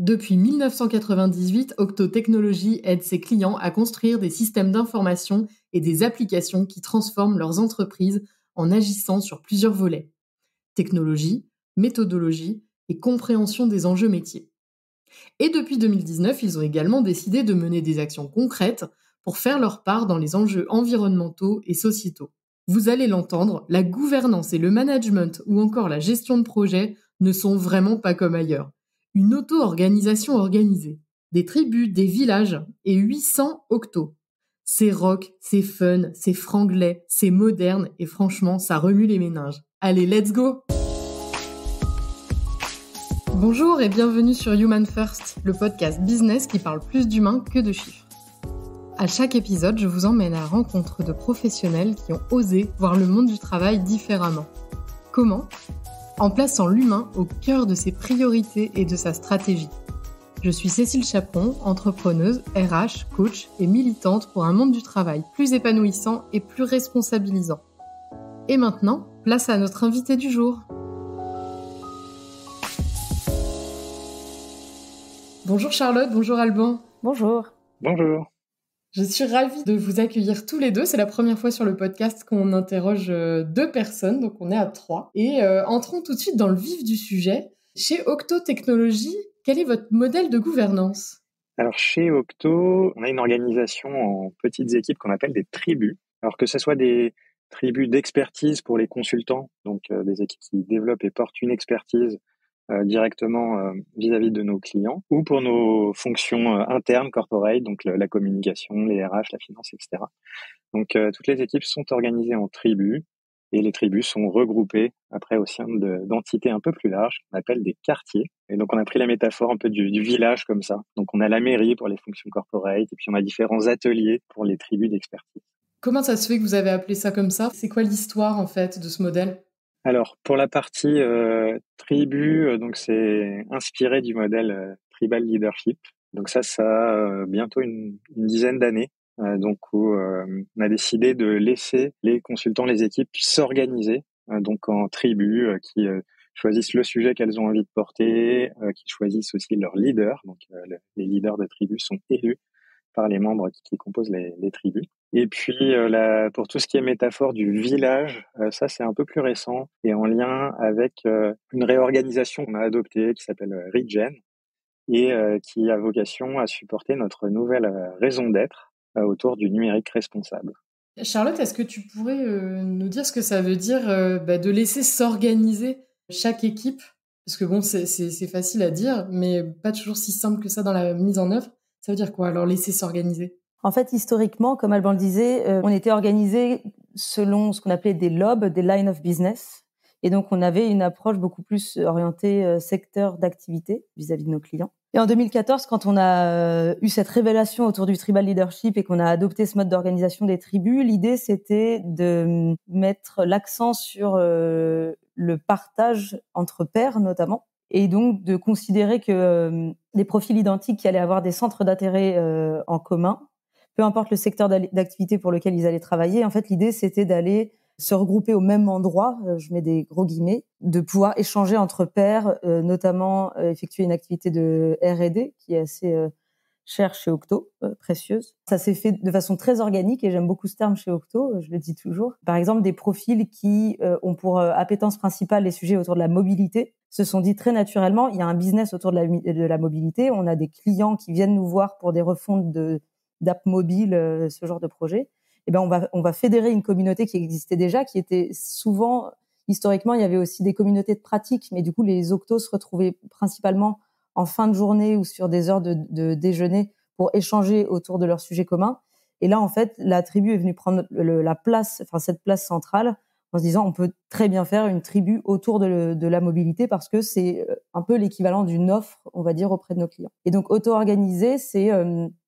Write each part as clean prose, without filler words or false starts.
Depuis 1998, Octo Technologies aide ses clients à construire des systèmes d'information et des applications qui transforment leurs entreprises en agissant sur plusieurs volets: technologie, méthodologie et compréhension des enjeux métiers. Et depuis 2019, ils ont également décidé de mener des actions concrètes pour faire leur part dans les enjeux environnementaux et sociétaux. Vous allez l'entendre, la gouvernance et le management ou encore la gestion de projet ne sont vraiment pas comme ailleurs. Une auto-organisation organisée, des tribus, des villages et 800 octos. C'est rock, c'est fun, c'est franglais, c'est moderne et franchement, ça remue les méninges. Allez, let's go! Bonjour et bienvenue sur Human First, le podcast business qui parle plus d'humains que de chiffres. À chaque épisode, je vous emmène à la rencontre de professionnels qui ont osé voir le monde du travail différemment. Comment ? En plaçant l'humain au cœur de ses priorités et de sa stratégie. Je suis Cécile Chaperon, entrepreneuse, RH, coach et militante pour un monde du travail plus épanouissant et plus responsabilisant. Et maintenant, place à notre invité du jour. Bonjour Charlotte, bonjour Alban. Bonjour. Bonjour. Je suis ravie de vous accueillir tous les deux. C'est la première fois sur le podcast qu'on interroge deux personnes, donc on est à 3. Et entrons tout de suite dans le vif du sujet. Chez Octo Technologies, quel est votre modèle de gouvernance ? Alors chez Octo, on a une organisation en petites équipes qu'on appelle des tribus. Alors que ce soit des tribus d'expertise pour les consultants, donc des équipes qui développent et portent une expertise directement vis-à-vis de nos clients, ou pour nos fonctions internes, corporate, donc la communication, les RH, la finance, etc. Donc toutes les équipes sont organisées en tribus, et les tribus sont regroupées après au sein d'entités un peu plus larges qu'on appelle des quartiers. Et donc on a pris la métaphore un peu du village comme ça. Donc on a la mairie pour les fonctions corporate, et puis on a différents ateliers pour les tribus d'expertise. Comment ça se fait que vous avez appelé ça comme ça ? C'est quoi l'histoire en fait de ce modèle ? Alors, pour la partie tribu, donc c'est inspiré du modèle tribal leadership. Donc ça a bientôt une dizaine d'années. Donc où on a décidé de laisser les consultants, les équipes s'organiser donc en tribus qui choisissent le sujet qu'elles ont envie de porter, qui choisissent aussi leur leader. Donc les leaders de tribus sont élus par les membres qui composent les tribus. Et puis, pour tout ce qui est métaphore du village, ça, c'est un peu plus récent et en lien avec une réorganisation qu'on a adoptée qui s'appelle Regen et qui a vocation à supporter notre nouvelle raison d'être autour du numérique responsable. Charlotte, est-ce que tu pourrais nous dire ce que ça veut dire de laisser s'organiser chaque équipe ? Parce que bon, c'est facile à dire, mais pas toujours si simple que ça dans la mise en œuvre. Ça veut dire quoi, alors, laisser s'organiser ? En fait, historiquement, comme Alban le disait, on était organisé selon ce qu'on appelait des LOB, des Line of Business. Et donc, on avait une approche beaucoup plus orientée secteur d'activité vis-à-vis de nos clients. Et en 2014, quand on a eu cette révélation autour du tribal leadership et qu'on a adopté ce mode d'organisation des tribus, l'idée, c'était de mettre l'accent sur le partage entre pairs, notamment. Et donc, de considérer que des profils identiques qui allaient avoir des centres d'intérêt en commun, peu importe le secteur d'activité pour lequel ils allaient travailler, en fait, l'idée, c'était d'aller se regrouper au même endroit, je mets des gros guillemets, de pouvoir échanger entre pairs, notamment effectuer une activité de R&D qui est assez chère chez Octo, précieuse. Ça s'est fait de façon très organique et j'aime beaucoup ce terme chez Octo, je le dis toujours. Par exemple, des profils qui ont pour appétence principale les sujets autour de la mobilité se sont dit très naturellement, il y a un business autour de la mobilité, on a des clients qui viennent nous voir pour des refontes d'app mobile, ce genre de projet. Eh ben on va fédérer une communauté qui existait déjà, qui était souvent, historiquement, il y avait aussi des communautés de pratique, mais du coup les octos se retrouvaient principalement en fin de journée ou sur des heures de déjeuner pour échanger autour de leurs sujets communs. Et là, en fait, la tribu est venue prendre la place, enfin cette place centrale, en se disant on peut très bien faire une tribu autour de la mobilité parce que c'est un peu l'équivalent d'une offre, on va dire, auprès de nos clients. Et donc auto-organisé, c'est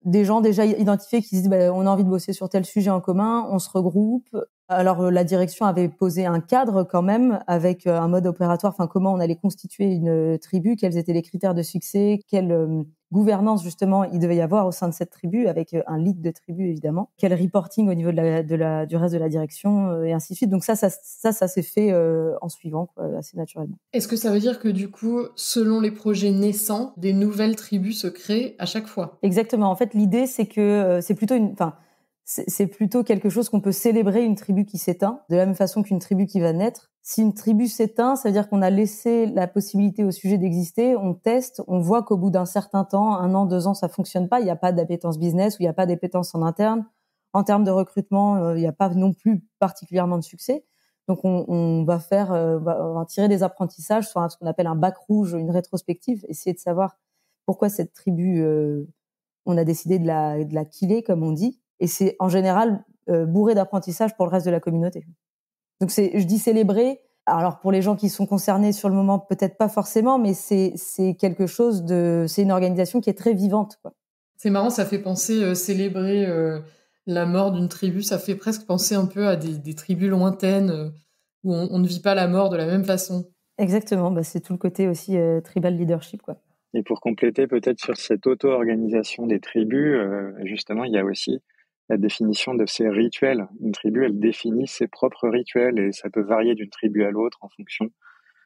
des gens déjà identifiés qui se disent on a envie de bosser sur tel sujet en commun, on se regroupe, Alors, la direction avait posé un cadre quand même avec un mode opératoire, enfin comment on allait constituer une tribu, quels étaient les critères de succès, quelle gouvernance justement il devait y avoir au sein de cette tribu avec un lead de tribu évidemment, quel reporting au niveau du reste de la direction et ainsi de suite. Donc ça s'est fait en suivant quoi, assez naturellement. Est-ce que ça veut dire que du coup, selon les projets naissants, des nouvelles tribus se créent à chaque fois? Exactement. En fait, l'idée c'est que c'est plutôt quelque chose qu'on peut célébrer une tribu qui s'éteint, de la même façon qu'une tribu qui va naître. Si une tribu s'éteint, ça veut dire qu'on a laissé la possibilité au sujet d'exister, on teste, on voit qu'au bout d'un certain temps, 1 an, 2 ans, ça fonctionne pas, il n'y a pas d'appétence business ou il n'y a pas d'appétence en interne. En termes de recrutement, il n'y a pas non plus particulièrement de succès. Donc on va on va tirer des apprentissages sur ce qu'on appelle un bac rouge, une rétrospective, essayer de savoir pourquoi cette tribu, on a décidé de la killer, comme on dit. Et c'est en général bourré d'apprentissage pour le reste de la communauté. Donc je dis célébrer. Alors pour les gens qui sont concernés sur le moment, peut-être pas forcément, mais c'est quelque chose c'est une organisation qui est très vivante, quoi. C'est marrant, ça fait penser célébrer la mort d'une tribu, ça fait presque penser un peu à des tribus lointaines où on ne vit pas la mort de la même façon. Exactement, c'est tout le côté aussi tribal leadership, quoi. Et pour compléter peut-être sur cette auto-organisation des tribus, justement, il y a aussi la définition de ces rituels. Une tribu, elle définit ses propres rituels et ça peut varier d'une tribu à l'autre en fonction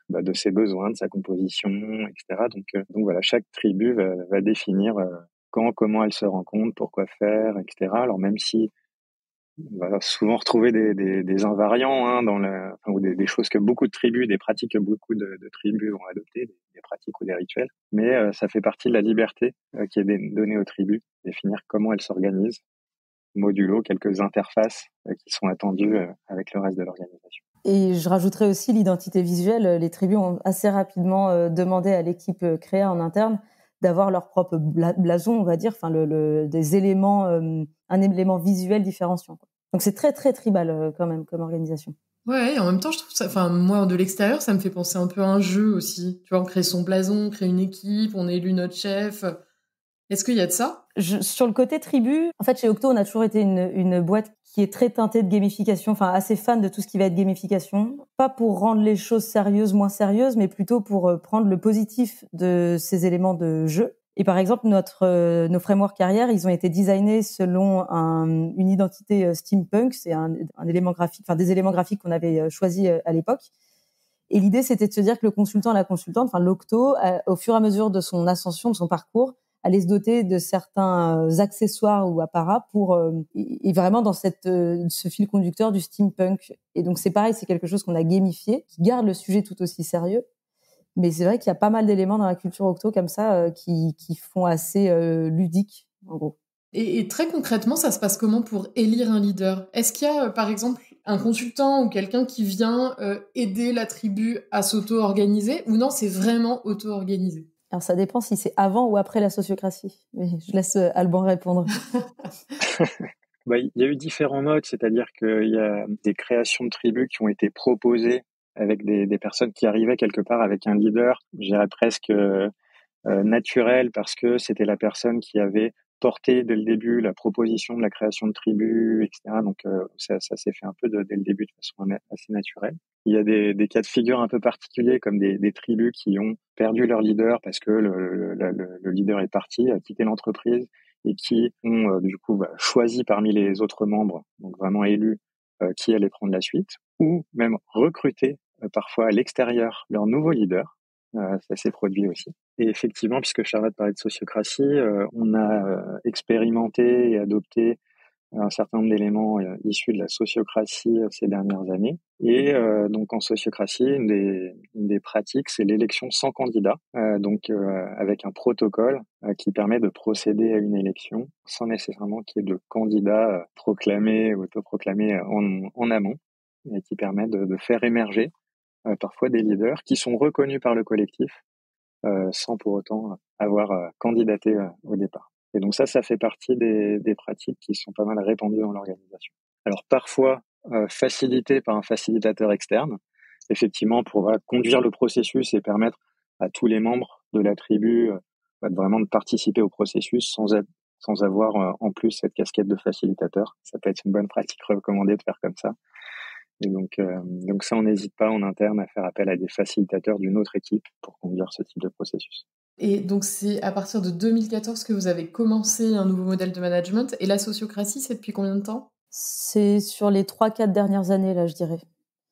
de ses besoins, de sa composition, etc. Donc voilà, chaque tribu va définir quand, comment elle se rencontre, pourquoi faire, etc. Alors même si on va souvent retrouver des invariants ou des choses que beaucoup de tribus, des pratiques que beaucoup de tribus vont adopter, des pratiques ou des rituels. Mais ça fait partie de la liberté qui est donnée aux tribus, définir comment elles s'organisent, modulo quelques interfaces qui sont attendues avec le reste de l'organisation. Et je rajouterais aussi l'identité visuelle. Les tribus ont assez rapidement demandé à l'équipe créa en interne d'avoir leur propre blason, on va dire, des éléments, un élément visuel différenciant, quoi. Donc c'est très très tribal quand même comme organisation. Ouais, et en même temps, je trouve ça, enfin moi de l'extérieur, ça me fait penser un peu à un jeu aussi. Tu vois, on crée son blason, on crée une équipe, on élit notre chef. Est-ce qu'il y a de ça? Sur le côté tribu, en fait, chez Octo, on a toujours été une boîte qui est très teintée de gamification, enfin assez fan de tout ce qui va être gamification. Pas pour rendre les choses sérieuses, moins sérieuses, mais plutôt pour prendre le positif de ces éléments de jeu. Et par exemple, nos frameworks carrière, ils ont été designés selon une identité steampunk. C'est un élément graphique, enfin des éléments graphiques qu'on avait choisis à l'époque. Et l'idée, c'était de se dire que le consultant, la consultante, enfin l'Octo, au fur et à mesure de son ascension, de son parcours, aller se doter de certains accessoires ou apparats pour et vraiment dans ce fil conducteur du steampunk. Et donc c'est pareil, c'est quelque chose qu'on a gamifié, qui garde le sujet tout aussi sérieux. Mais c'est vrai qu'il y a pas mal d'éléments dans la culture Octo comme ça qui font assez ludique, en gros. Et très concrètement, ça se passe comment pour élire un leader? Est-ce qu'il y a, par exemple, un consultant ou quelqu'un qui vient aider la tribu à s'auto-organiser, ou non, c'est vraiment auto-organisé? Alors ça dépend si c'est avant ou après la sociocratie. Mais je laisse Alban répondre. Il y a eu différents modes, c'est-à-dire qu'il y a des créations de tribus qui ont été proposées avec des personnes qui arrivaient quelque part avec un leader, je dirais presque naturel, parce que c'était la personne qui avait porté dès le début la proposition de la création de tribus, etc. Donc ça s'est fait un peu dès le début de façon assez naturelle. Il y a des cas de figure un peu particuliers, comme des tribus qui ont perdu leur leader parce que le leader est parti, a quitté l'entreprise, et qui ont du coup choisi parmi les autres membres, donc vraiment élus, qui allait prendre la suite, ou même recruter parfois à l'extérieur leur nouveau leader. Ça s'est produit aussi. Et effectivement, puisque Charlotte parlait de sociocratie, on a expérimenté et adopté un certain nombre d'éléments issus de la sociocratie ces dernières années. Et donc en sociocratie, une des pratiques, c'est l'élection sans candidat, avec un protocole qui permet de procéder à une élection sans nécessairement qu'il y ait de candidats proclamés ou autoproclamés en amont, et qui permet de faire émerger parfois des leaders qui sont reconnus par le collectif sans pour autant avoir candidaté au départ. Et donc ça fait partie des pratiques qui sont pas mal répandues dans l'organisation. Alors parfois facilitées par un facilitateur externe, effectivement pour conduire le processus et permettre à tous les membres de la tribu vraiment de participer au processus sans avoir en plus cette casquette de facilitateur. Ça peut être une bonne pratique recommandée de faire comme ça. Et donc ça, on n'hésite pas en interne à faire appel à des facilitateurs d'une autre équipe pour conduire ce type de processus. Et donc, c'est à partir de 2014 que vous avez commencé un nouveau modèle de management. Et la sociocratie, c'est depuis combien de temps? C'est sur les 3-4 dernières années, là, je dirais.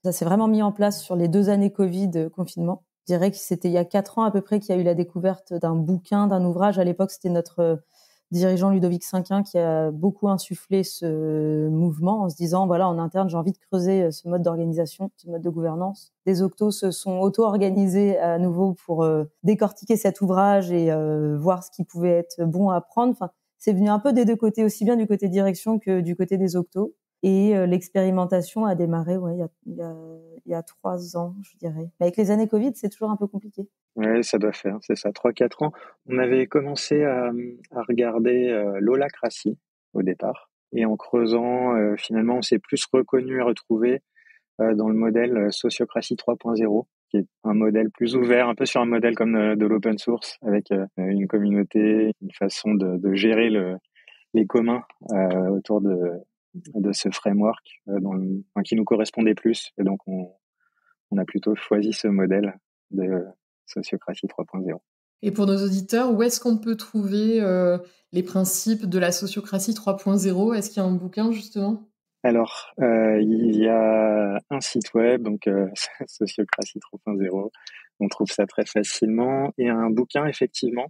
Ça s'est vraiment mis en place sur les 2 années Covid, confinement. Je dirais que c'était il y a 4 ans à peu près qu'il y a eu la découverte d'un bouquin, d'un ouvrage. À l'époque, c'était notre dirigeant Ludovic Cinquin qui a beaucoup insufflé ce mouvement en se disant, voilà, en interne, j'ai envie de creuser ce mode d'organisation, ce mode de gouvernance. Les Octos se sont auto-organisés à nouveau pour décortiquer cet ouvrage et voir ce qui pouvait être bon à prendre. Enfin, c'est venu un peu des deux côtés, aussi bien du côté direction que du côté des Octos. Et l'expérimentation a démarré il y a 3 ans, je dirais. Mais avec les années Covid, c'est toujours un peu compliqué. Ouais, ça doit faire, c'est ça, 3-4 ans. On avait commencé à regarder l'holacratie au départ. Et en creusant, finalement, on s'est plus reconnu et retrouvé dans le modèle Sociocratie 3.0, qui est un modèle plus ouvert, un peu sur un modèle comme de l'open source, avec une communauté, une façon de gérer les communs autour de ce framework qui nous correspondait plus. Et donc, on a plutôt choisi ce modèle de Sociocratie 3.0. Et pour nos auditeurs, où est-ce qu'on peut trouver les principes de la sociocratie 3.0? Est-ce qu'il y a un bouquin, justement? Alors, il y a un site web, donc Sociocratie 3.0. On trouve ça très facilement. Et un bouquin, effectivement,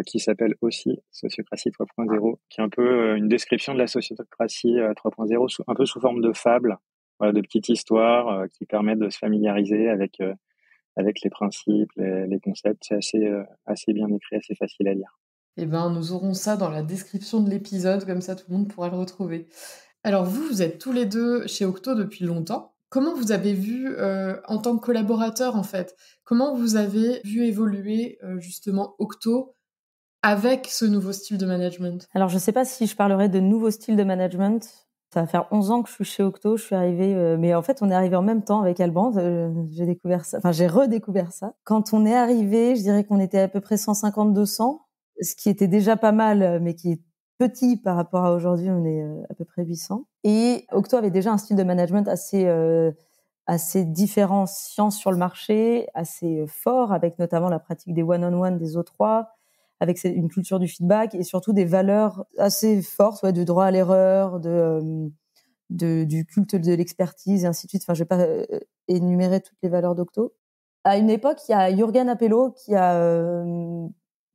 qui s'appelle aussi Sociocratie 3.0, qui est un peu une description de la sociocratie 3.0, un peu sous forme de fable, voilà, de petites histoires qui permettent de se familiariser avec les principes, les concepts. C'est assez bien écrit, assez facile à lire. Eh ben, nous aurons ça dans la description de l'épisode, comme ça tout le monde pourra le retrouver. Alors vous êtes tous les deux chez Octo depuis longtemps. Comment vous avez vu, en tant que collaborateur, en fait, comment vous avez vu évoluer, justement Octo avec ce nouveau style de management? Alors, je ne sais pas si je parlerai de nouveau style de management. Ça va faire 11 ans que je suis chez Octo. Je suis arrivée, mais en fait, on est arrivé en même temps avec Alban. J'ai découvert ça, enfin, j'ai redécouvert ça. Quand on est arrivé, je dirais qu'on était à peu près 150-200, ce qui était déjà pas mal, mais qui est petit par rapport à aujourd'hui. On est à peu près 800. Et Octo avait déjà un style de management assez différenciant sur le marché, assez fort, avec notamment la pratique des one-on-one des O3, avec une culture du feedback et surtout des valeurs assez fortes, du droit à l'erreur, du culte de l'expertise et ainsi de suite. Enfin, je vais pas énumérer toutes les valeurs d'Octo. À une époque, il y a Jürgen Appelo qui a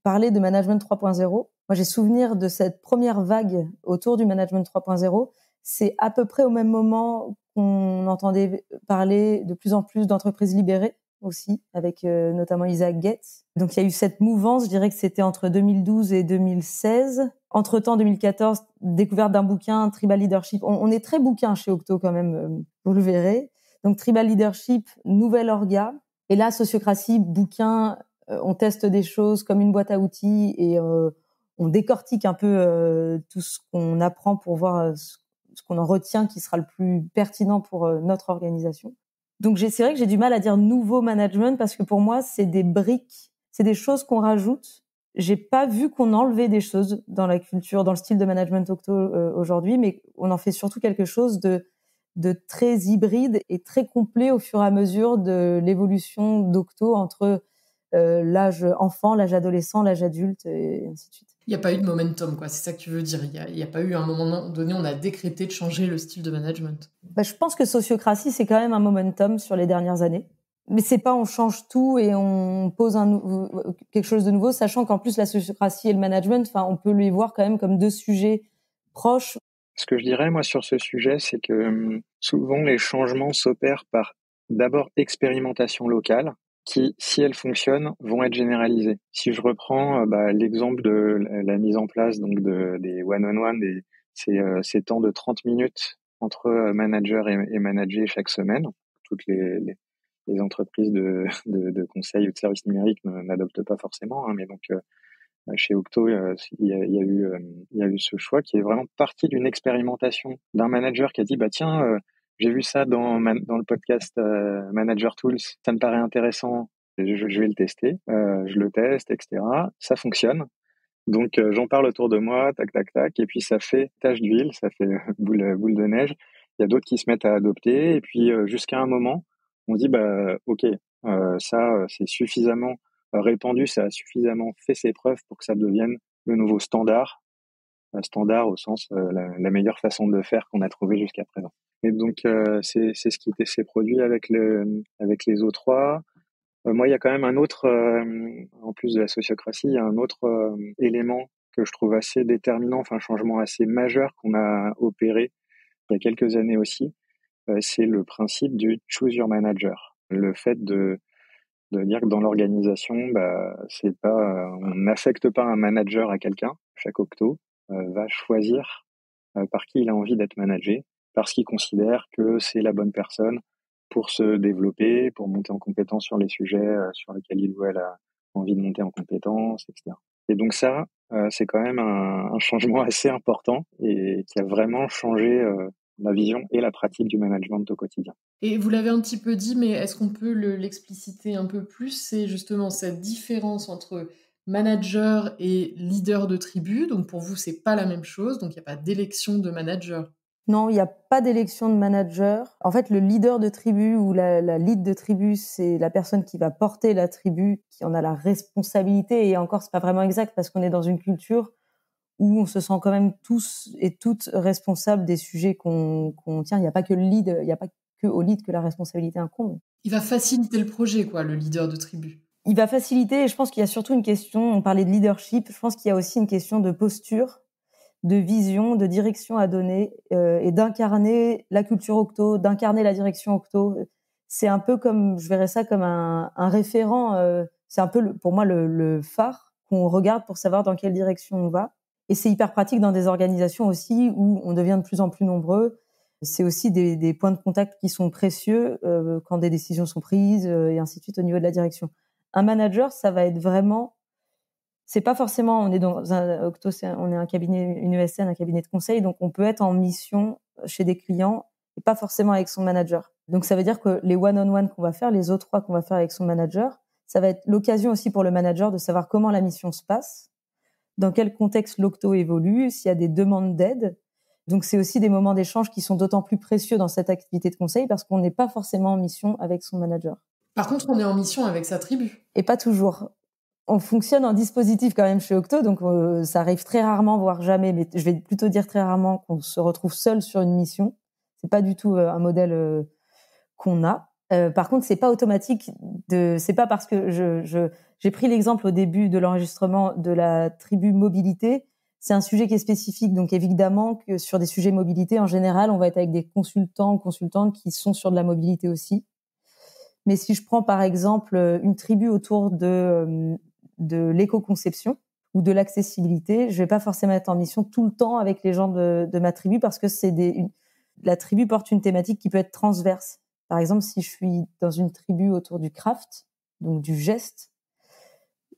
parlé de management 3.0. Moi, j'ai souvenir de cette première vague autour du management 3.0. C'est à peu près au même moment qu'on entendait parler de plus en plus d'entreprises libérées aussi, avec notamment Isaac Getz. Donc, il y a eu cette mouvance, je dirais que c'était entre 2012 et 2016. Entre-temps, 2014, découverte d'un bouquin, Tribal Leadership. On est très bouquin chez Octo quand même, vous le verrez. Donc, Tribal Leadership, nouvelle orga. Et là, Sociocratie, bouquin, on teste des choses comme une boîte à outils et on décortique un peu tout ce qu'on apprend pour voir ce qu'on en retient qui sera le plus pertinent pour notre organisation. Donc, c'est vrai que j'ai du mal à dire nouveau management parce que pour moi, c'est des briques, c'est des choses qu'on rajoute. J'ai pas vu qu'on enlevait des choses dans la culture, dans le style de management Octo aujourd'hui, mais on en fait surtout quelque chose de très hybride et très complet au fur et à mesure de l'évolution d'Octo entre l'âge enfant, l'âge adolescent, l'âge adulte et ainsi de suite. Il n'y a pas eu de momentum, quoi, c'est ça que tu veux dire. Il y a pas eu un moment donné, on a décrété de changer le style de management. Je pense que Sociocratie, c'est quand même un momentum sur les dernières années. Mais c'est pas on change tout et on pose quelque chose de nouveau, sachant qu'en plus la sociocratie et le management, enfin, on peut les voir quand même comme deux sujets proches. Ce que je dirais, moi, sur ce sujet, c'est que souvent les changements s'opèrent par d'abord expérimentation locale, qui, si elles fonctionnent, vont être généralisées. Si je reprends l'exemple de la mise en place donc des one-on-one, ces temps de 30 minutes entre manager et manager chaque semaine, toutes les entreprises de conseil ou de services numériques n'adoptent pas forcément, hein, mais donc chez Octo, il y a eu ce choix qui est vraiment parti d'une expérimentation d'un manager qui a dit bah tiens, j'ai vu ça dans le podcast Manager Tools, ça me paraît intéressant, je vais le tester, je le teste, etc. Ça fonctionne. Donc j'en parle autour de moi, tac tac tac, et puis ça fait tache d'huile, ça fait boule de neige, Il y a d'autres qui se mettent à adopter. Et puis, jusqu'à un moment, on dit, OK, ça, c'est suffisamment répandu, ça a suffisamment fait ses preuves pour que ça devienne le nouveau standard. Standard au sens, la meilleure façon de le faire qu'on a trouvé jusqu'à présent. Et donc, c'est ce qui s'est produit avec les O3. Moi, il y a quand même un autre, en plus de la sociocratie, il y a un autre élément que je trouve assez déterminant, enfin, un changement assez majeur qu'on a opéré il y a quelques années aussi, c'est le principe du choose your manager. Le fait de dire que dans l'organisation, c'est pas, on n'affecte pas un manager à quelqu'un. Chaque octo va choisir par qui il a envie d'être managé, parce qu'il considère que c'est la bonne personne pour se développer, pour monter en compétence sur les sujets sur lesquels il ou elle a envie de monter en compétence, etc. Et donc ça, c'est quand même un changement assez important et qui a vraiment changé la vision et la pratique du management au quotidien. Et vous l'avez un petit peu dit, mais est-ce qu'on peut l'expliciter un peu plus? C'est justement cette différence entre manager et leader de tribu. Donc pour vous, c'est pas la même chose, donc il n'y a pas d'élection de manager. Non, il n'y a pas d'élection de manager. En fait, le leader de tribu ou la lead de tribu, c'est la personne qui va porter la tribu, qui en a la responsabilité. Et encore, c'est pas vraiment exact parce qu'on est dans une culture où on se sent quand même tous et toutes responsables des sujets qu'on tient. Il n'y a pas que le lead, il n'y a pas que au lead que la responsabilité incombe. Il va faciliter le projet, quoi, le leader de tribu. Il va faciliter, et je pense qu'il y a surtout une question, on parlait de leadership, je pense qu'il y a aussi une question de posture, de vision, de direction à donner, et d'incarner la culture Octo, d'incarner la direction Octo. C'est un peu comme, je verrais ça comme un référent, c'est un peu pour moi le phare qu'on regarde pour savoir dans quelle direction on va. Et c'est hyper pratique dans des organisations aussi où on devient de plus en plus nombreux. C'est aussi des points de contact qui sont précieux quand des décisions sont prises et ainsi de suite au niveau de la direction. Un manager, ça va être vraiment, c'est pas forcément, on est dans un Octo, on est un cabinet, une ESN, un cabinet de conseil, donc on peut être en mission chez des clients et pas forcément avec son manager. Donc ça veut dire que les one-on-one qu'on va faire, les O3 qu'on va faire avec son manager, ça va être l'occasion aussi pour le manager de savoir comment la mission se passe, dans quel contexte l'Octo évolue, s'il y a des demandes d'aide. Donc c'est aussi des moments d'échange qui sont d'autant plus précieux dans cette activité de conseil parce qu'on n'est pas forcément en mission avec son manager. Par contre, on est en mission avec sa tribu. Et pas toujours. On fonctionne en dispositif quand même chez Octo, donc ça arrive très rarement, voire jamais, mais je vais plutôt dire très rarement qu'on se retrouve seul sur une mission. C'est pas du tout un modèle qu'on a. Par contre, c'est pas automatique. C'est pas parce que j'ai pris l'exemple au début de l'enregistrement de la tribu mobilité. C'est un sujet qui est spécifique, donc évidemment que sur des sujets mobilité, en général, on va être avec des consultants ou consultantes qui sont sur de la mobilité aussi. Mais si je prends par exemple une tribu autour de l'éco-conception ou de l'accessibilité, je vais pas forcément être en mission tout le temps avec les gens de ma tribu parce que la tribu porte une thématique qui peut être transverse. Par exemple, si je suis dans une tribu autour du craft, donc du geste,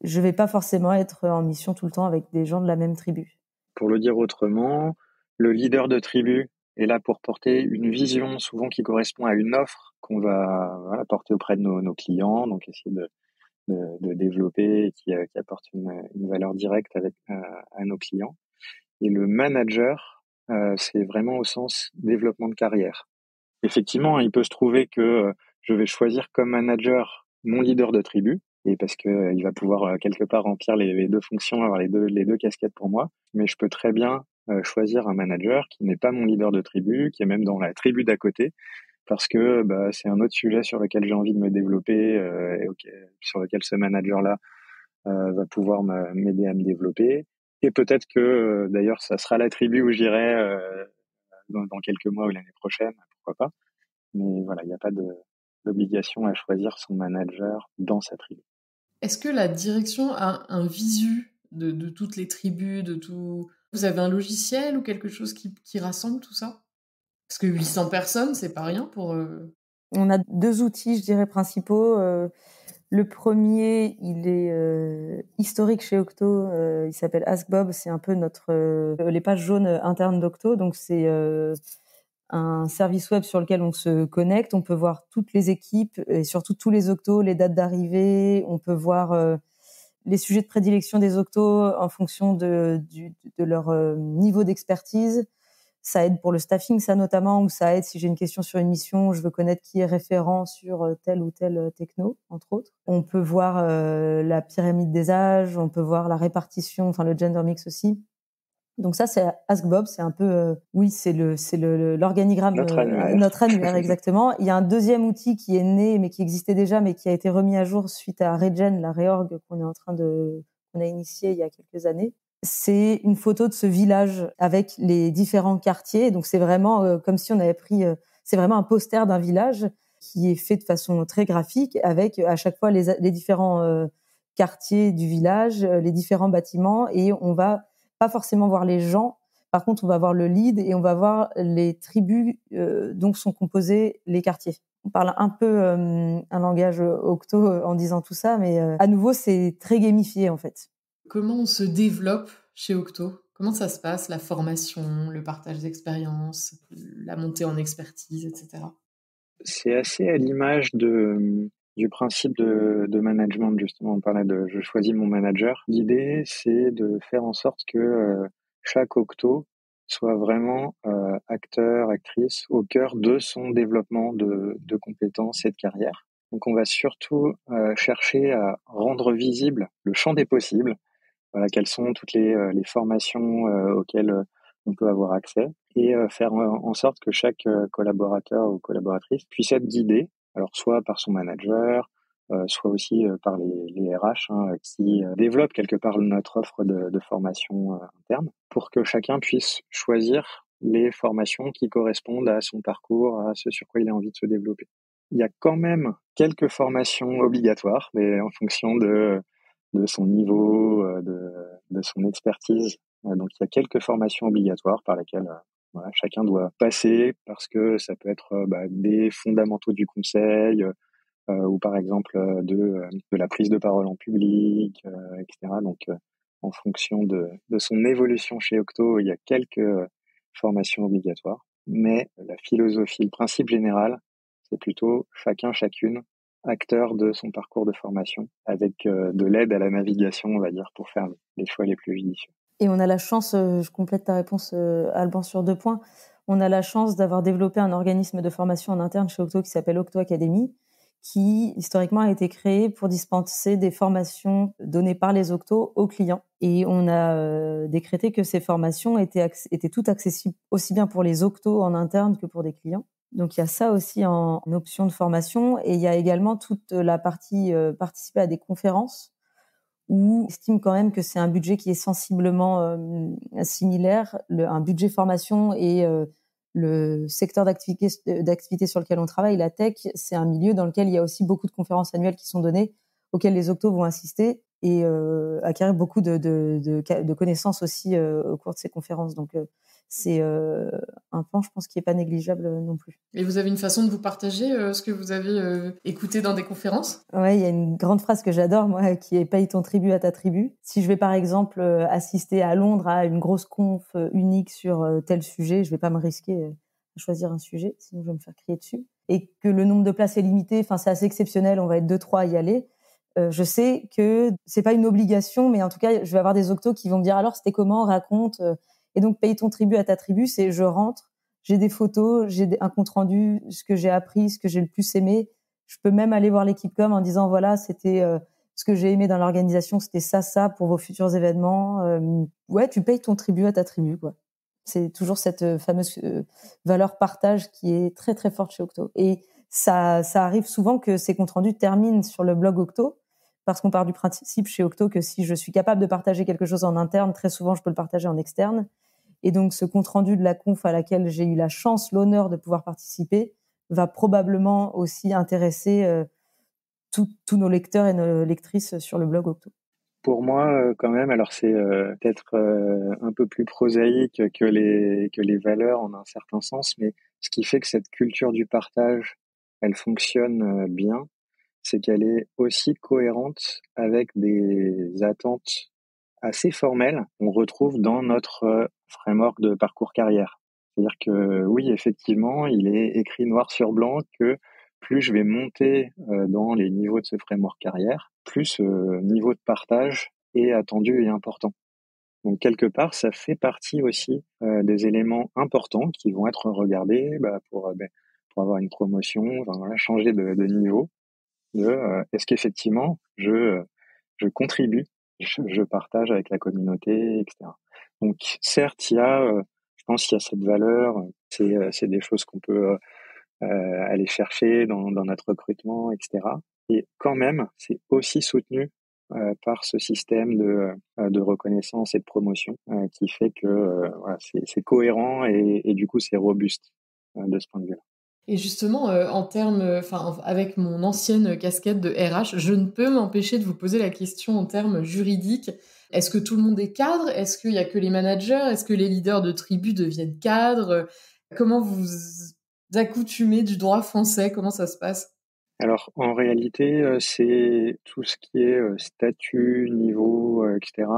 je vais pas forcément être en mission tout le temps avec des gens de la même tribu. Pour le dire autrement, le leader de tribu est là pour porter une vision souvent qui correspond à une offre qu'on va porter auprès de nos clients, donc essayer de développer et qui apporte une valeur directe à nos clients. Et le manager, c'est vraiment au sens développement de carrière. Effectivement, il peut se trouver que je vais choisir comme manager mon leader de tribu, et parce que il va pouvoir quelque part remplir les deux fonctions, avoir les deux casquettes pour moi. Mais je peux très bien choisir un manager qui n'est pas mon leader de tribu, qui est même dans la tribu d'à côté, parce que c'est un autre sujet sur lequel j'ai envie de me développer sur lequel ce manager-là va pouvoir m'aider à me développer. Et peut-être que d'ailleurs, ça sera la tribu où j'irai dans quelques mois ou l'année prochaine, pourquoi pas. Mais voilà, il n'y a pas d'obligation à choisir son manager dans sa tribu. Est-ce que la direction a un visu de toutes les tribus, de tout... Vous avez un logiciel ou quelque chose qui rassemble tout ça? Parce que 800 personnes, c'est pas rien pour... On a 2 outils, je dirais, principaux. Le premier, il est historique chez Octo. Il s'appelle Ask Bob. C'est un peu les pages jaunes internes d'Octo. Donc, c'est un service web sur lequel on se connecte. On peut voir toutes les équipes et surtout tous les Octos, les dates d'arrivée. On peut voir les sujets de prédilection des Octos en fonction de leur niveau d'expertise. Ça aide pour le staffing, ça notamment, ou ça aide si j'ai une question sur une mission, je veux connaître qui est référent sur tel ou tel techno, entre autres. On peut voir la pyramide des âges, on peut voir la répartition, enfin le gender mix aussi. Donc ça, c'est Ask Bob, c'est un peu, oui, c'est l'organigramme, notre annuaire exactement. Il y a un deuxième outil qui est né, mais qui existait déjà, mais qui a été remis à jour suite à Regen, la réorg qu'on a initié il y a quelques années. C'est une photo de ce village avec les différents quartiers. Donc c'est vraiment comme si on avait pris, c'est vraiment un poster d'un village qui est fait de façon très graphique, avec à chaque fois les différents quartiers du village, les différents bâtiments, et on va pas forcément voir les gens. Par contre, on va voir le lead et on va voir les tribus dont sont composés les quartiers. On parle un peu un langage octo en disant tout ça, mais à nouveau, c'est très gamifié en fait. Comment on se développe chez Octo? Comment ça se passe, la formation, le partage d'expériences, la montée en expertise, etc. C'est assez à l'image du principe de management, justement. On parlait de je choisis mon manager. L'idée, c'est de faire en sorte que chaque Octo soit vraiment acteur, actrice au cœur de son développement de compétences et de carrière. Donc on va surtout chercher à rendre visible le champ des possibles. Voilà, quelles sont toutes les formations auxquelles on peut avoir accès, et faire en sorte que chaque collaborateur ou collaboratrice puisse être guidé, alors soit par son manager, soit aussi par les RH qui développent quelque part notre offre de formation interne, pour que chacun puisse choisir les formations qui correspondent à son parcours, à ce sur quoi il a envie de se développer. Il y a quand même quelques formations obligatoires, mais en fonction de son niveau, de son expertise. Donc il y a quelques formations obligatoires par lesquelles voilà, chacun doit passer, parce que ça peut être des fondamentaux du conseil, ou par exemple de la prise de parole en public, etc. Donc en fonction de son évolution chez Octo, il y a quelques formations obligatoires, mais la philosophie, le principe général, c'est plutôt chacun, chacune acteur de son parcours de formation, avec de l'aide à la navigation, on va dire, pour faire les choix les plus judicieux. Et on a la chance, je complète ta réponse, Alban, sur 2 points. On a la chance d'avoir développé un organisme de formation en interne chez Octo qui s'appelle Octo Academy, qui historiquement a été créé pour dispenser des formations données par les Octos aux clients. Et on a décrété que ces formations étaient toutes accessibles aussi bien pour les Octos en interne que pour des clients. Donc il y a ça aussi en option de formation, et il y a également toute la partie participer à des conférences, où on estime quand même que c'est un budget qui est sensiblement similaire, un budget formation, et le secteur d'activité sur lequel on travaille, la tech, c'est un milieu dans lequel il y a aussi beaucoup de conférences annuelles qui sont données, auxquelles les Octos vont assister et acquérir beaucoup de connaissances aussi au cours de ces conférences. Donc c'est un pan, je pense, qui est pas négligeable non plus. Et vous avez une façon de vous partager ce que vous avez écouté dans des conférences? Ouais, il y a une grande phrase que j'adore, moi, qui est « paye ton tribut à ta tribu ». Si je vais, par exemple, assister à Londres à une grosse conf unique sur tel sujet, je vais pas me risquer à choisir un sujet, sinon je vais me faire crier dessus. Et que le nombre de places est limité, enfin, c'est assez exceptionnel, on va être 2-3 à y aller. Je sais que c'est pas une obligation, mais en tout cas, je vais avoir des Octos qui vont me dire « alors, c'était comment, raconte ». Et donc, paye ton tribut à ta tribu, c'est je rentre, j'ai des photos, j'ai un compte-rendu, ce que j'ai appris, ce que j'ai le plus aimé. Je peux même aller voir l'équipe com en disant voilà, c'était ce que j'ai aimé dans l'organisation, c'était ça pour vos futurs événements. Ouais, tu payes ton tribut à ta tribu, quoi. C'est toujours cette fameuse valeur partage qui est très très forte chez Octo. Et ça arrive souvent que ces comptes rendus terminent sur le blog Octo, parce qu'on part du principe chez Octo que si je suis capable de partager quelque chose en interne, très souvent je peux le partager en externe. Et donc ce compte rendu de la conf à laquelle j'ai eu la chance, l'honneur de pouvoir participer, va probablement aussi intéresser tous nos lecteurs et nos lectrices sur le blog Octo. Pour moi, quand même, alors c'est peut-être un peu plus prosaïque que les valeurs en un certain sens, mais ce qui fait que cette culture du partage, elle fonctionne bien, c'est qu'elle est aussi cohérente avec des attentes assez formelles qu'on retrouve dans notre framework de parcours carrière. C'est-à-dire que oui, effectivement, il est écrit noir sur blanc que plus je vais monter dans les niveaux de ce framework carrière, plus ce niveau de partage est attendu et important. Donc quelque part, ça fait partie aussi des éléments importants qui vont être regardés pour avoir une promotion, enfin, voilà, changer de niveau. Est-ce qu'effectivement je contribue, je partage avec la communauté, etc. Donc certes, je pense qu'il y a cette valeur, c'est des choses qu'on peut aller chercher dans notre recrutement, etc. Et quand même, c'est aussi soutenu par ce système de reconnaissance et de promotion qui fait que voilà, c'est cohérent et du coup c'est robuste de ce point de vue-là. Et justement, en termes, enfin, avec mon ancienne casquette de RH, je ne peux m'empêcher de vous poser la question en termes juridiques. Est-ce que tout le monde est cadre? Est-ce qu'il y a que les managers? Est-ce que les leaders de tribu deviennent cadres? Comment vous accoutumez du droit français? Comment ça se passe? Alors en réalité, c'est tout ce qui est statut, niveau, etc.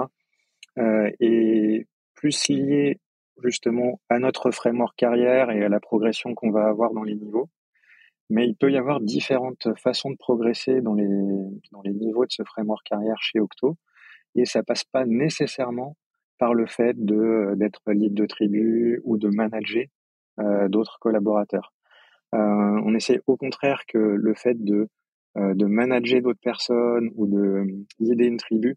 Est plus lié justement à notre framework carrière et à la progression qu'on va avoir dans les niveaux. Mais il peut y avoir différentes façons de progresser dans les niveaux de ce framework carrière chez Octo. Et ça passe pas nécessairement par le fait d'être lead de tribu ou de manager d'autres collaborateurs. On essaie au contraire que le fait de manager d'autres personnes ou de guider une tribu,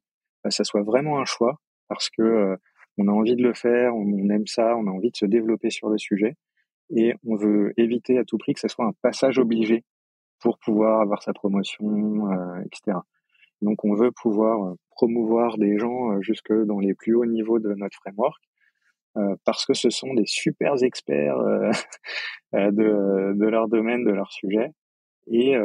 ça soit vraiment un choix parce que on a envie de le faire, on aime ça, on a envie de se développer sur le sujet et on veut éviter à tout prix que ça soit un passage obligé pour pouvoir avoir sa promotion, etc. Donc on veut pouvoir promouvoir des gens jusque dans les plus hauts niveaux de notre framework parce que ce sont des super experts de leur domaine, de leur sujet. Et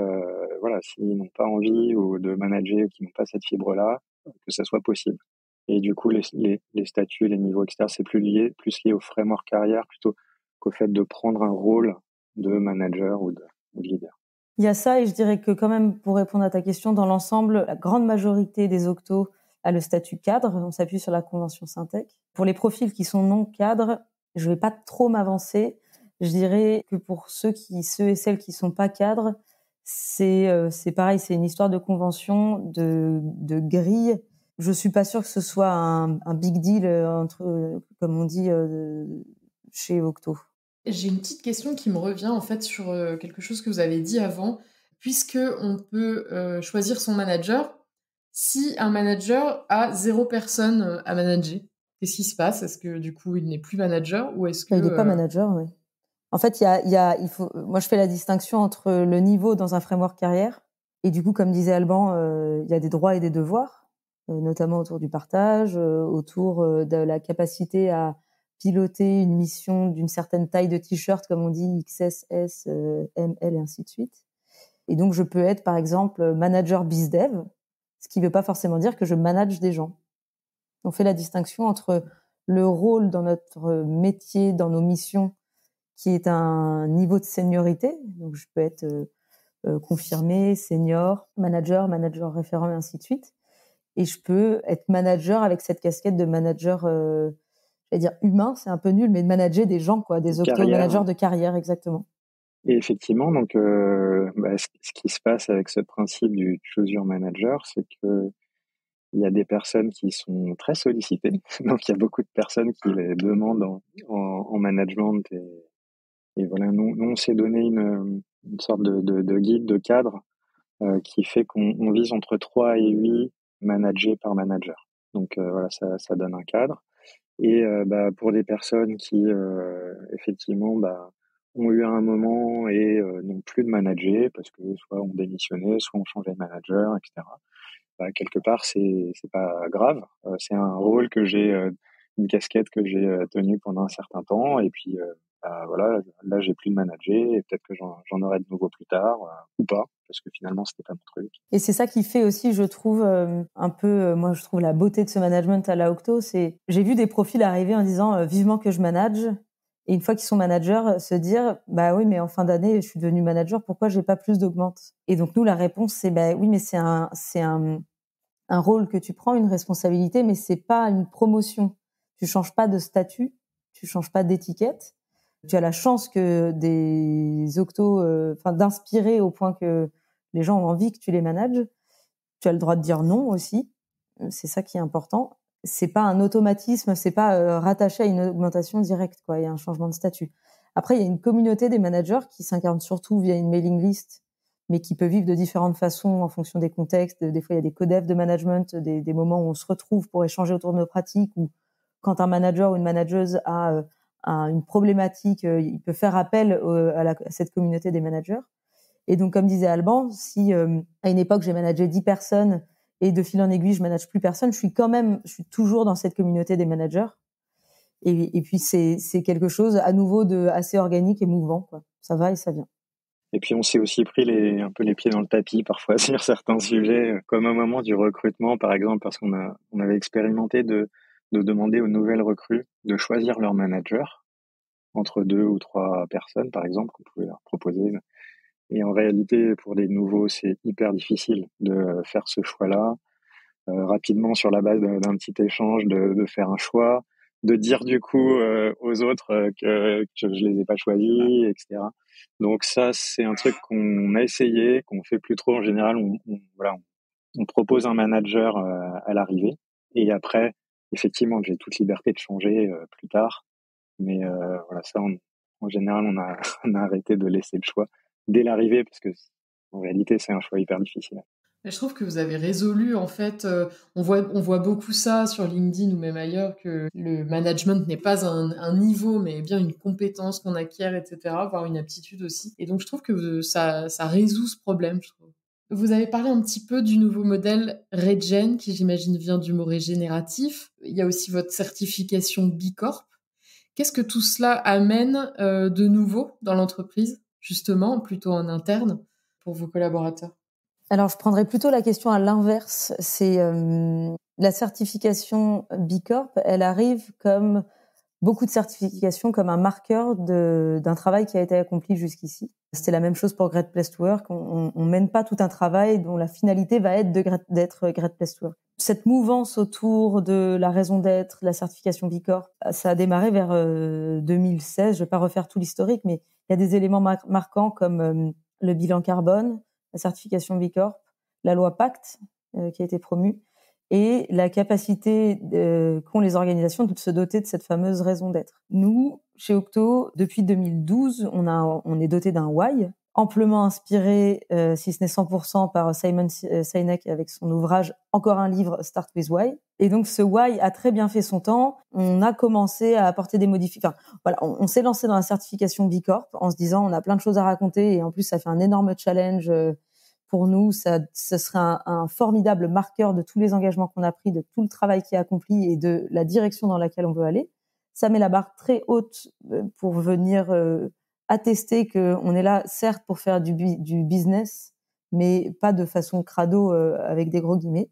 voilà, s'ils n'ont pas envie ou de manager ou qu'ils n'ont pas cette fibre-là, que ça soit possible. Et du coup, les statuts, les niveaux, etc., c'est plus lié au framework carrière plutôt qu'au fait de prendre un rôle de manager ou de leader. Il y a ça, et je dirais que quand même, pour répondre à ta question, dans l'ensemble, la grande majorité des octos a le statut cadre. On s'appuie sur la convention Syntec. Pour les profils qui sont non cadres, je vais pas trop m'avancer. Je dirais que pour ceux et celles qui sont pas cadres, c'est pareil, c'est une histoire de convention, de grille. Je suis pas sûre que ce soit un big deal comme on dit, chez Octo. J'ai une petite question qui me revient en fait sur quelque chose que vous avez dit avant. Puisque on peut choisir son manager, si un manager a 0 personne à manager, qu'est-ce qui se passe? Est-ce que du coup il n'est plus manager ou est-ce que Il n'est pas manager, oui. En fait, moi je fais la distinction entre le niveau dans un framework carrière et du coup, comme disait Alban, il y a des droits et des devoirs, notamment autour du partage, autour de la capacité à piloter une mission d'une certaine taille de t-shirt, comme on dit, XS, S, M, L et ainsi de suite. Et donc, je peux être, par exemple, manager BizDev, ce qui ne veut pas forcément dire que je manage des gens. On fait la distinction entre le rôle dans notre métier, dans nos missions, qui est un niveau de seniorité. Donc, je peux être confirmé, senior, manager référent et ainsi de suite. Et je peux être manager avec cette casquette de manager, j'allais dire humain, c'est un peu nul, mais de manager des gens, quoi, des octo-managers de carrière, exactement. Et effectivement, donc, ce qui se passe avec ce principe du choose your manager, c'est que il y a des personnes qui sont très sollicitées. Donc, il y a beaucoup de personnes qui les demandent en management et voilà, nous, on s'est donné une sorte de guide, de cadre qui fait qu'on vise entre 3 et 8 managers par manager. Donc voilà, ça donne un cadre. Et pour des personnes qui effectivement ont eu un moment et n'ont plus de manager parce que soit ont démissionné, soit ont changé de manager, etc. Quelque part c'est pas grave. C'est un rôle une casquette que j'ai tenue pendant un certain temps et puis voilà, là j'ai plus de manager et peut-être que j'en aurai de nouveau plus tard ou pas parce que finalement c'était pas mon truc. Et c'est ça qui fait aussi, je trouve, un peu, moi je trouve la beauté de ce management à la Octo, c'est j'ai vu des profils arriver en disant vivement que je manage, et une fois qu'ils sont managers, se dire bah oui mais en fin d'année je suis devenu manager, pourquoi j'ai pas plus d'augmente? Et donc nous la réponse c'est bah oui mais c'est un rôle que tu prends, une responsabilité, mais c'est pas une promotion. Tu changes pas de statut, tu changes pas d'étiquette. Tu as la chance que des octos, d'inspirer au point que les gens ont envie que tu les manages. Tu as le droit de dire non aussi. C'est ça qui est important. c'est pas un automatisme, c'est pas rattaché à une augmentation directe, quoi. Il y a un changement de statut. Après, il y a une communauté des managers qui s'incarne surtout via une mailing list, mais qui peut vivre de différentes façons en fonction des contextes. Des fois, il y a des co-devs de management, des moments où on se retrouve pour échanger autour de nos pratiques, ou quand un manager ou une manageuse a une problématique, il peut faire appel à cette communauté des managers. Et donc, comme disait Alban, si à une époque, j'ai managé 10 personnes et de fil en aiguille, je manage plus personne, je suis toujours dans cette communauté des managers. Et puis, c'est quelque chose à nouveau de assez organique et mouvant, quoi. Ça va et ça vient. Et puis on s'est aussi pris un peu les pieds dans le tapis parfois sur certains sujets, comme au moment du recrutement par exemple, parce on avait expérimenté de demander aux nouvelles recrues de choisir leur manager entre 2 ou 3 personnes par exemple qu'on pouvait leur proposer. Et en réalité, pour les nouveaux, c'est hyper difficile de faire ce choix-là rapidement sur la base d'un petit échange, de faire un choix, de dire du coup aux autres que je les ai pas choisis, etc. Donc ça, c'est un truc qu'on a essayé, qu'on fait plus trop en général. On propose un manager à l'arrivée, et après, effectivement, j'ai toute liberté de changer plus tard. Mais voilà, ça, en général, on a arrêté de laisser le choix dès l'arrivée, parce que en réalité, c'est un choix hyper difficile. Mais je trouve que vous avez résolu, en fait, on voit beaucoup ça sur LinkedIn ou même ailleurs, que le management n'est pas un niveau, mais bien une compétence qu'on acquiert, etc., voire une aptitude aussi. Et donc, je trouve que ça résout ce problème, je trouve. Vous avez parlé un petit peu du nouveau modèle Regen, qui j'imagine vient du mot régénératif. Il y a aussi votre certification B Corp. Qu'est-ce que tout cela amène de nouveau dans l'entreprise, justement, plutôt en interne, pour vos collaborateurs? Alors, je prendrais plutôt la question à l'inverse. C'est la certification B Corp, elle arrive comme beaucoup de certifications, comme un marqueur d'un travail qui a été accompli jusqu'ici. C'était la même chose pour Great Place to Work. On mène pas tout un travail dont la finalité va être d'être Great Place to Work. Cette mouvance autour de la raison d'être, la certification B Corp, ça a démarré vers 2016. Je vais pas refaire tout l'historique, mais il y a des éléments marquants comme le bilan carbone, la certification B Corp, la loi Pacte qui a été promue, et la capacité qu'ont les organisations de se doter de cette fameuse raison d'être. Nous, chez Octo, depuis 2012, on est doté d'un why, amplement inspiré, si ce n'est 100%, par Simon Sinek avec son ouvrage, encore un livre, Start with Why. Et donc ce why a très bien fait son temps. On a commencé à apporter des modifications. Enfin, voilà, on s'est lancé dans la certification B Corp en se disant on a plein de choses à raconter, et en plus ça fait un énorme challenge pour nous. Ça serait un formidable marqueur de tous les engagements qu'on a pris, de tout le travail qui est accompli et de la direction dans laquelle on veut aller. Ça met la barre très haute pour venir attester qu'on est là, certes, pour faire du business, mais pas de façon crado avec des gros guillemets.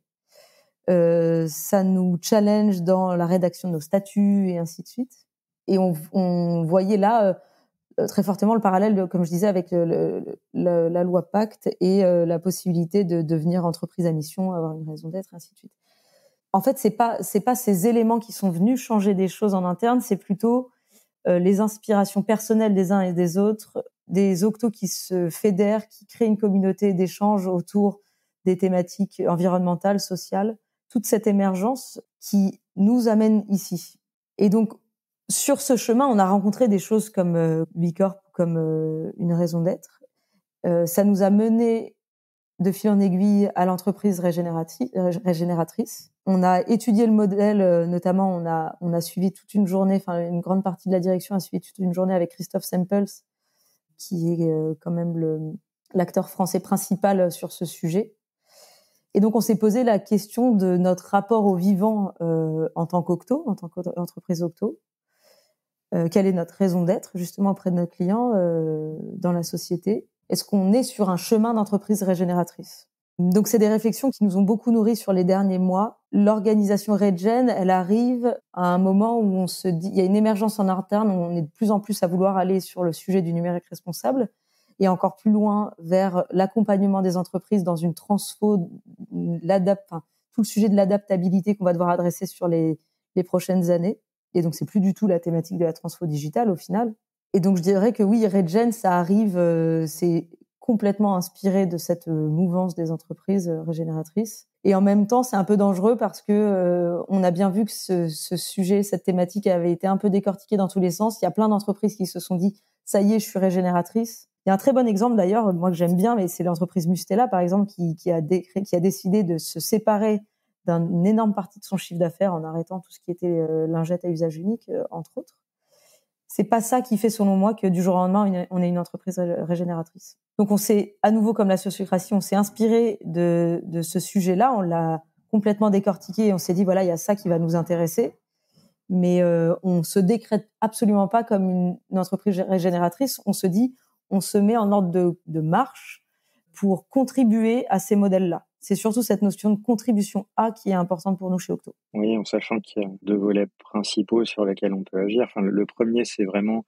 Ça nous challenge dans la rédaction de nos statuts et ainsi de suite. Et on voyait là très fortement le parallèle, comme je disais, avec la loi Pacte et la possibilité de devenir entreprise à mission, avoir une raison d'être, ainsi de suite. En fait, c'est pas ces éléments qui sont venus changer des choses en interne, c'est plutôt les inspirations personnelles des uns et des autres, des octos qui se fédèrent, qui créent une communauté d'échange autour des thématiques environnementales, sociales, toute cette émergence qui nous amène ici. Et donc, sur ce chemin, on a rencontré des choses comme B Corp, comme une raison d'être. Ça nous a mené de fil en aiguille à l'entreprise régénératrice. On a étudié le modèle, notamment on a suivi toute une journée, enfin une grande partie de la direction a suivi toute une journée avec Christophe Sempels, qui est quand même l'acteur français principal sur ce sujet. Et donc on s'est posé la question de notre rapport au vivant en tant qu'Octo, en tant qu'entreprise Octo. Quelle est notre raison d'être justement auprès de nos clients dans la société? Est-ce qu'on est sur un chemin d'entreprise régénératrice? Donc, c'est des réflexions qui nous ont beaucoup nourris sur les derniers mois. L'organisation Regen, elle arrive à un moment où on se dit, il y a une émergence en interne, où on est de plus en plus à vouloir aller sur le sujet du numérique responsable et encore plus loin vers l'accompagnement des entreprises dans une transfo, tout le sujet de l'adaptabilité qu'on va devoir adresser sur les prochaines années. Et donc, c'est plus du tout la thématique de la transfo digitale au final. Et donc, je dirais que oui, Regen, ça arrive, c'est complètement inspiré de cette mouvance des entreprises régénératrices. Et en même temps, c'est un peu dangereux parce que on a bien vu que ce sujet, cette thématique avait été un peu décortiquée dans tous les sens. Il y a plein d'entreprises qui se sont dit « ça y est, je suis régénératrice ». Il y a un très bon exemple d'ailleurs, moi que j'aime bien, mais c'est l'entreprise Mustela par exemple qui a décidé de se séparer d'une énorme partie de son chiffre d'affaires en arrêtant tout ce qui était lingettes à usage unique, entre autres. C'est pas ça qui fait, selon moi, que du jour au lendemain, on est une entreprise régénératrice. Donc, on s'est, à nouveau, comme la sociocratie, on s'est inspiré de ce sujet-là, on l'a complètement décortiqué et on s'est dit, voilà, il y a ça qui va nous intéresser. Mais on se décrète absolument pas comme une entreprise régénératrice. On se dit, on se met en ordre de marche pour contribuer à ces modèles-là. C'est surtout cette notion de contribution A qui est importante pour nous chez Octo. Oui, en sachant qu'il y a 2 volets principaux sur lesquels on peut agir. Enfin, le premier, c'est vraiment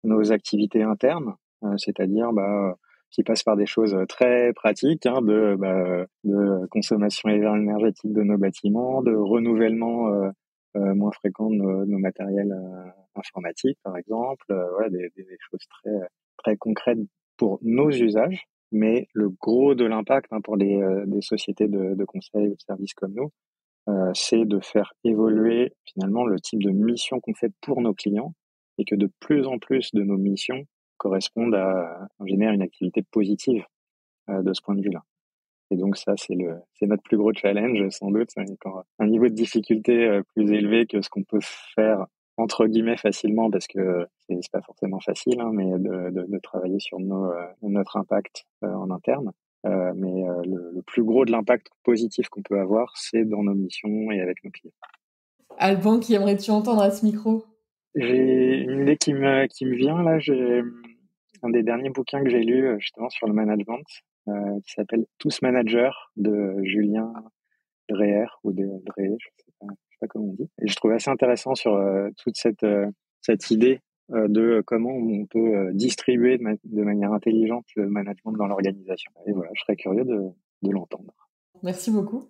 nos activités internes, c'est-à-dire qui passent par des choses très pratiques, de consommation énergétique de nos bâtiments, de renouvellement moins fréquent de nos matériels informatiques, par exemple, des choses très très concrètes pour nos usages. Mais le gros de l'impact pour des sociétés de conseil ou de services comme nous, c'est de faire évoluer finalement le type de mission qu'on fait pour nos clients et que de plus en plus de nos missions correspondent à générer une activité positive de ce point de vue-là. Et donc ça, c'est notre plus gros challenge sans doute. C'est encore un niveau de difficulté plus élevé que ce qu'on peut faire entre guillemets facilement parce que c'est pas forcément facile, mais de travailler sur notre impact en interne. Mais le plus gros de l'impact positif qu'on peut avoir, c'est dans nos missions et avec nos clients. Alban, qui aimerais-tu entendre à ce micro? J'ai une idée qui me vient là. J'ai un des derniers bouquins que j'ai lu justement sur le management qui s'appelle Tous managers de Julien Dreher ou de Dreher, je sais pas comment on dit. Et je trouvais assez intéressant sur toute cette idée de comment on peut distribuer de manière intelligente le management dans l'organisation. Et voilà, je serais curieux de l'entendre. Merci beaucoup.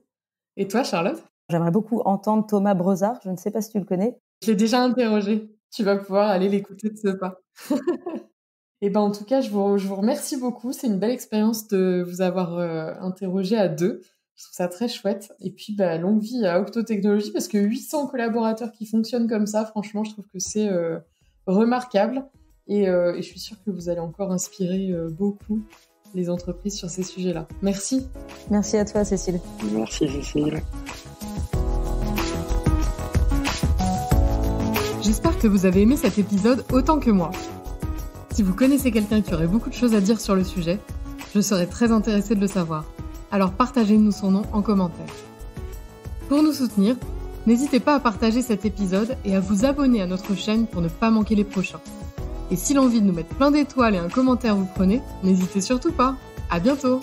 Et toi, Charlotte? J'aimerais beaucoup entendre Thomas Brezard, je ne sais pas si tu le connais. Je l'ai déjà interrogé. Tu vas pouvoir aller l'écouter de ce pas. Et en tout cas, je vous remercie beaucoup. C'est une belle expérience de vous avoir interrogé à 2. Je trouve ça très chouette. Et puis, longue vie à Octo Technologies, parce que 800 collaborateurs qui fonctionnent comme ça, franchement, je trouve que c'est remarquable. Et je suis sûre que vous allez encore inspirer beaucoup les entreprises sur ces sujets-là. Merci. Merci à toi, Cécile. Merci, Cécile. J'espère que vous avez aimé cet épisode autant que moi. Si vous connaissez quelqu'un qui aurait beaucoup de choses à dire sur le sujet, je serais très intéressée de le savoir. Alors partagez-nous son nom en commentaire. Pour nous soutenir, n'hésitez pas à partager cet épisode et à vous abonner à notre chaîne pour ne pas manquer les prochains. Et si l'envie de nous mettre plein d'étoiles et un commentaire vous prenez, n'hésitez surtout pas. À bientôt!